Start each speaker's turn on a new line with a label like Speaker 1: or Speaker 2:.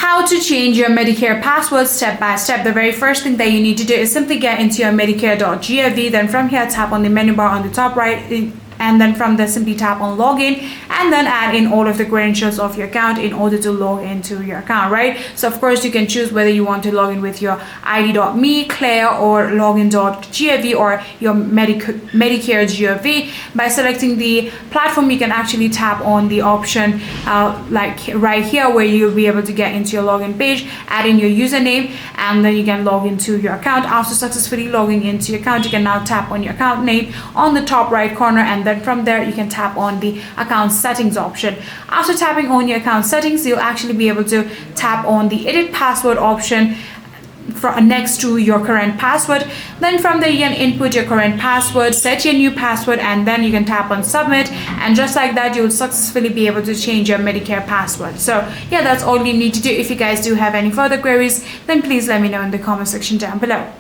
Speaker 1: how to change your Medicare password step by step. The very first thing that you need to do is simply get into your Medicare.gov. Then from here, tap on the menu bar on the top right, and then from there simply tap on login, and then add in all of the credentials of your account in order to log into your account, right? So of course you can choose whether you want to log in with your ID.me, Claire, or Login.gov, or your Medicare.gov. By selecting the platform, you can actually tap on the option like right here, where you'll be able to get into your login page, add in your username, and then you can log into your account. After successfully logging into your account, you can now tap on your account name on the top right corner, and then from there you can tap on the account settings option. After tapping on your account settings, you'll actually be able to tap on the edit password option next to your current password. Then from there you can input your current password, set your new password, and then you can tap on submit, and just like that you will successfully be able to change your Medicare password. So yeah, that's all you need to do. If you guys do have any further queries, then please let me know in the comment section down below.